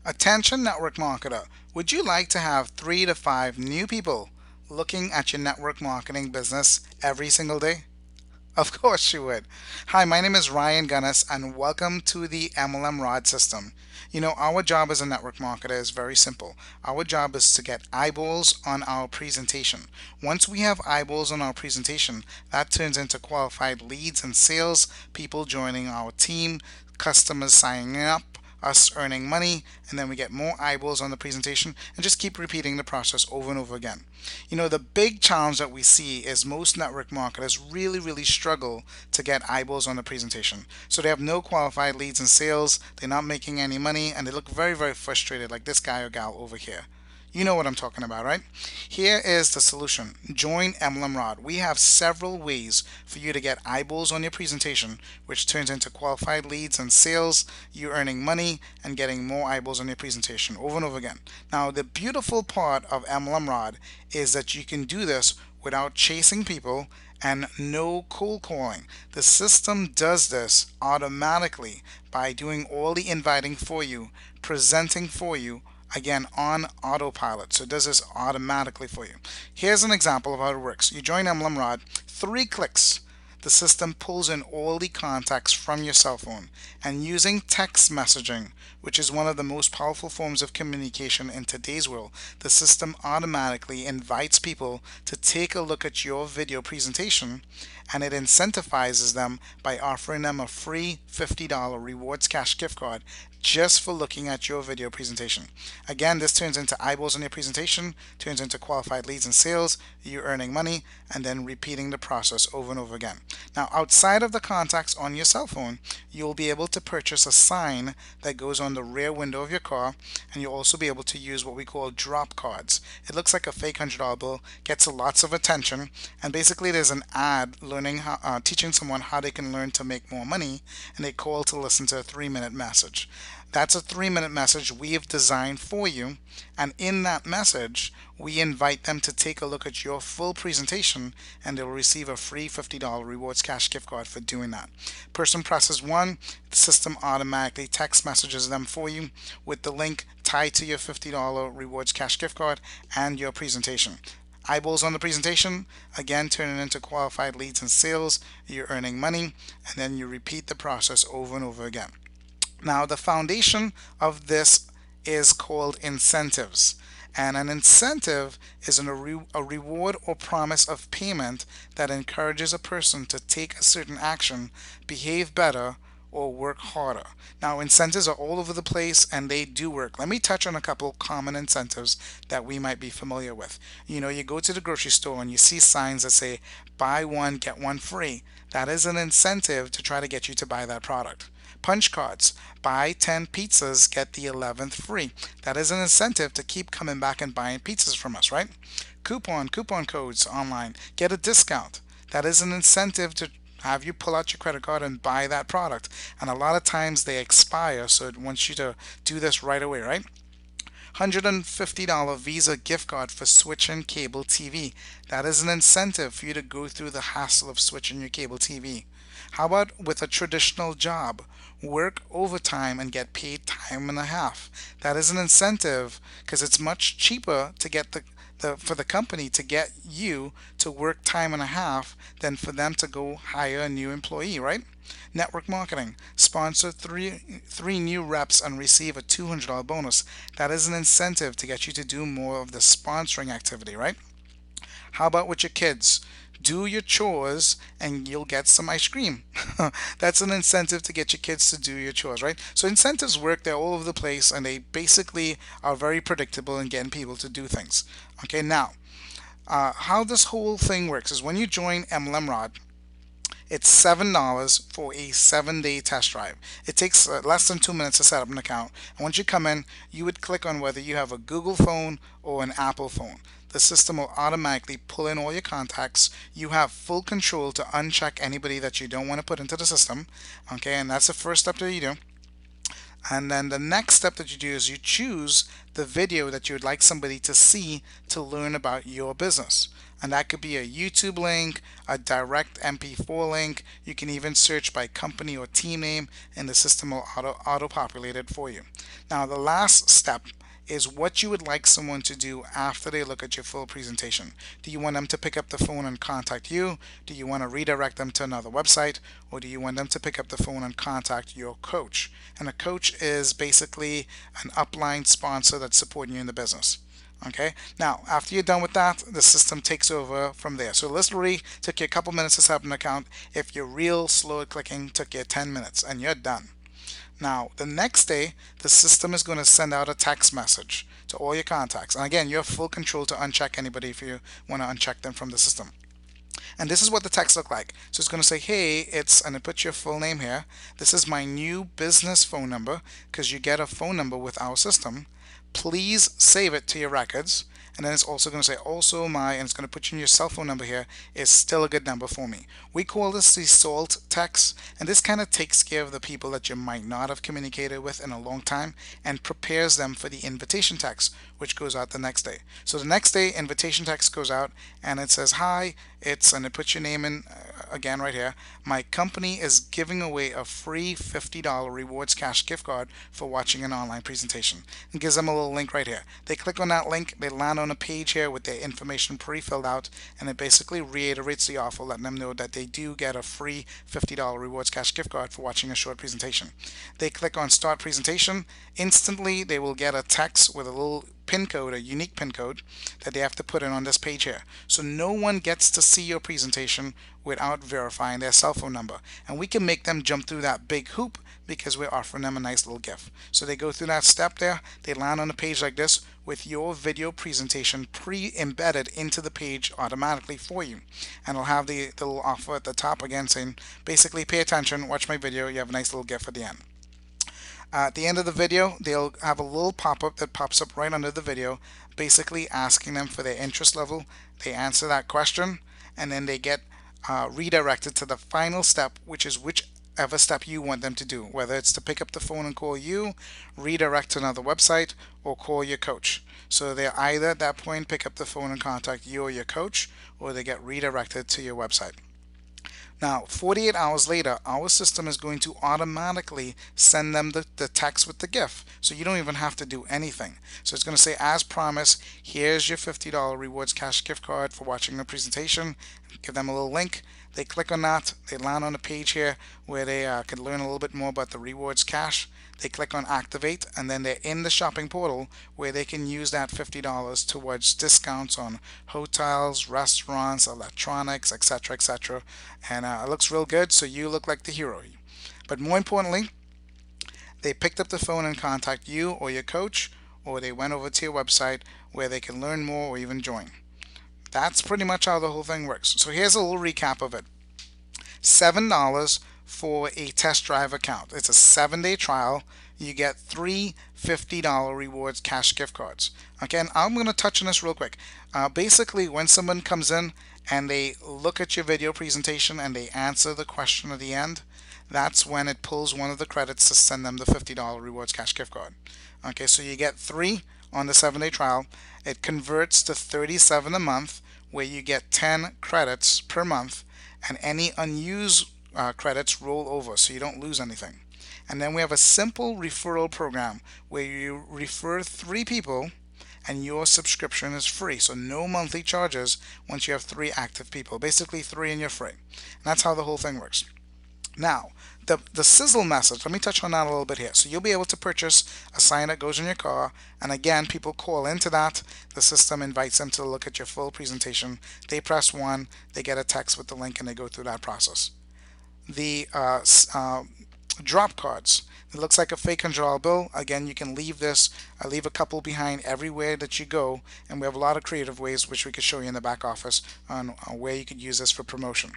Attention network marketer, would you like to have 3 to 5 new people looking at your network marketing business every single day? Of course you would. Hi, my name is Ryan Gunness and welcome to the MLMROD system. Our job as a network marketer is very simple. Our job is to get eyeballs on our presentation. Once we have eyeballs on our presentation, that turns into qualified leads and sales, people joining our team, customers signing up, us earning money, and then we get more eyeballs on the presentation and just keep repeating the process over and over again. The big challenge that we see is most network marketers really struggle to get eyeballs on the presentation. So they have no qualified leads and sales, they're not making any money, and they look very frustrated like this guy or gal over here. You know what I'm talking about, right? Here is the solution. Join MLMROD. We have several ways for you to get eyeballs on your presentation, which turns into qualified leads and sales, you earning money and getting more eyeballs on your presentation over and over again. Now, the beautiful part of MLMROD is that you can do this without chasing people and no cold calling. The system does this automatically by doing all the inviting for you, presenting for you, again on autopilot. So it does this automatically for you. Here's an example of how it works. You join MLMROD, 3 clicks. The system pulls in all the contacts from your cell phone, and using text messaging, which is one of the most powerful forms of communication in today's world, the system automatically invites people to take a look at your video presentation, and it incentivizes them by offering them a free $50 rewards cash gift card just for looking at your video presentation. Again, this turns into eyeballs on your presentation, turns into qualified leads and sales, you earning money, and then repeating the process over and over again. Now, outside of the contacts on your cell phone, you'll be able to purchase a sign that goes on the rear window of your car, and you'll also be able to use what we call drop cards. It looks like a fake $100 bill, gets lots of attention, and basically there's an ad teaching someone how they can learn to make more money, and they call to listen to a 3-minute message. That's a 3-minute message we have designed for you, and in that message we invite them to take a look at your full presentation, and they'll receive a free $50 rewards cash gift card for doing that. Person presses 1, the system automatically text messages them for you with the link tied to your $50 rewards cash gift card and your presentation. Eyeballs on the presentation, again turning into qualified leads and sales, you're earning money, and then you repeat the process over and over again. Now, the foundation of this is called incentives. And an incentive is a reward or promise of payment that encourages a person to take a certain action, behave better, or work harder. Now, incentives are all over the place and they do work. Let me touch on a couple common incentives that we might be familiar with. You go to the grocery store and you see signs that say buy one, get one free. That is an incentive to try to get you to buy that product. Punch cards, buy 10 pizzas, get the 11th free. That is an incentive to keep coming back and buying pizzas from us, right? Coupon codes online, get a discount. That is an incentive to have you pull out your credit card and buy that product. And a lot of times they expire, so it wants you to do this right away, right? $150 Visa gift card for switching cable TV. That is an incentive for you to go through the hassle of switching your cable TV. How about with a traditional job? Work overtime and get paid time and a half. That is an incentive because it's much cheaper to get for the company to get you to work time and a half than for them to go hire a new employee, right? Network marketing. Sponsor three new reps and receive a $200 bonus. That is an incentive to get you to do more of the sponsoring activity, right? How about with your kids? Do your chores and you'll get some ice cream. That's an incentive to get your kids to do your chores, right? So incentives work, they're all over the place, and they basically are very predictable in getting people to do things. Okay, now, how this whole thing works is when you join MLMROD, it's $7 for a 7-day test drive. It takes less than 2 minutes to set up an account. And once you come in, you would click on whether you have a Google phone or an Apple phone. The system will automatically pull in all your contacts. You have full control to uncheck anybody that you don't want to put into the system. Okay, and that's the first step that you do. And then the next step that you do is you choose the video that you would like somebody to see to learn about your business. And that could be a YouTube link, a direct MP4 link. You can even search by company or team name, and the system will auto-populate it for you. Now, the last step is what you would like someone to do after they look at your full presentation. Do you want them to pick up the phone and contact you? Do you want to redirect them to another website? Or do you want them to pick up the phone and contact your coach? And a coach is basically an upline sponsor that's supporting you in the business. Okay, now after you're done with that, the system takes over from there. So literally took you a couple minutes to set up an account. If you're real slow at clicking, took you 10 minutes and you're done. Now, the next day, the system is going to send out a text message to all your contacts. And again, you have full control to uncheck anybody if you want to uncheck them from the system. And this is what the text look like. So it's going to say, hey, and it puts your full name here. This is my new business phone number, because you get a phone number with our system. Please save it to your records. And then it's also going to say and it's going to put you in your cell phone number here, is still a good number for me. We call this the SALT text, and this kind of takes care of the people that you might not have communicated with in a long time and prepares them for the invitation text, which goes out the next day. So the next day, invitation text goes out and it says, hi, and it puts your name in again right here. My company is giving away a free $50 rewards cash gift card for watching an online presentation. And gives them a little link right here. They click on that link, they land on a page here with their information pre-filled out, and it basically reiterates the offer, letting them know that they do get a free $50 rewards cash gift card for watching a short presentation. They click on start presentation. Instantly they will get a text with a little pin code, a unique pin code that they have to put in on this page here. So no one gets to see your presentation without verifying their cell phone number. And we can make them jump through that big hoop because we're offering them a nice little gift. So they go through that step there, they land on a page like this with your video presentation pre-embedded into the page automatically for you. And it'll have the little offer at the top again saying, basically pay attention, watch my video, you have a nice little gift at the end. At the end of the video, they'll have a little pop-up that pops up right under the video, basically asking them for their interest level. They answer that question, and then they get redirected to the final step, which is whichever step you want them to do, whether it's to pick up the phone and call you, redirect to another website, or call your coach. So they either at that point pick up the phone and contact you or your coach, or they get redirected to your website. Now, 48 hours later, our system is going to automatically send them the text with the gift. So you don't even have to do anything. So it's going to say, as promised, here's your $50 rewards cash gift card for watching the presentation. Give them a little link. They click on that. They land on a page here where they can learn a little bit more about the rewards cash. They click on activate, and then they're in the shopping portal where they can use that $50 towards discounts on hotels, restaurants, electronics, etc., etc. And it looks real good, so you look like the hero. But more importantly, they picked up the phone and contact you or your coach, or they went over to your website where they can learn more or even join. That's pretty much how the whole thing works. So here's a little recap of it. $7 for a test drive account. It's a 7-day trial. You get 3 $50 rewards cash gift cards. Okay, and I'm going to touch on this real quick. Basically, when someone comes in and they look at your video presentation and they answer the question at the end, that's when it pulls one of the credits to send them the $50 rewards cash gift card. Okay, so you get 3 on the 7-day trial. It converts to 37 a month, where you get 10 credits per month, and any unused credits roll over, so you don't lose anything. And then we have a simple referral program where you refer 3 people and your subscription is free, so no monthly charges once you have 3 active people. Basically 3 and you're free. And that's how the whole thing works. Now, the Sizzle message, let me touch on that a little bit here. So you'll be able to purchase a sign that goes in your car, and again, people call into that. The system invites them to look at your full presentation. They press 1, they get a text with the link, and they go through that process. The drop cards, it looks like a fake $100 bill. Again, you can leave this, leave a couple behind everywhere that you go, and we have a lot of creative ways which we could show you in the back office on where you could use this for promotion.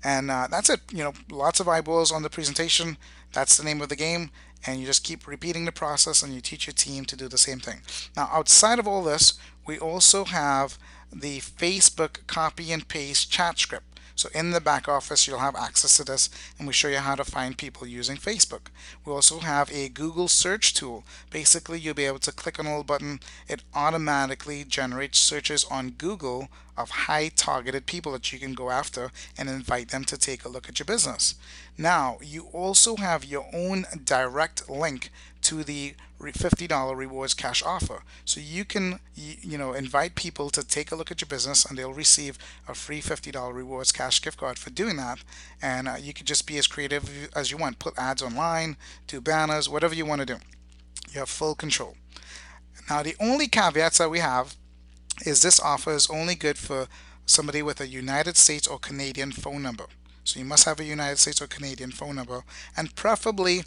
And that's it. You know, lots of eyeballs on the presentation. That's the name of the game, and you just keep repeating the process and you teach your team to do the same thing. Now, outside of all this, We also have the Facebook copy and paste chat script. So in the back office, you'll have access to this, and we show you how to find people using Facebook. We also have a Google search tool. Basically, you'll be able to click on a little button. It automatically generates searches on Google of high targeted people that you can go after and invite them to take a look at your business. Now, you also have your own direct link to the $50 rewards cash offer. So you can invite people to take a look at your business, and they'll receive a free $50 rewards cash gift card for doing that. And you can just be as creative as you want. Put ads online, do banners, whatever you want to do. You have full control. Now, the only caveats that we have is this offer is only good for somebody with a United States or Canadian phone number. So you must have a United States or Canadian phone number, and preferably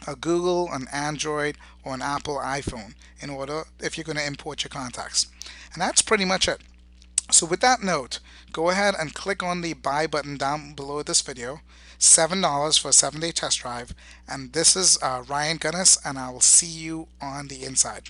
a Google, an Android, or an Apple iPhone in order if you're going to import your contacts. And that's pretty much it. So with that note, go ahead and click on the buy button down below this video. $7 for a 7-day test drive. And this is Ryan Gunness, and I will see you on the inside.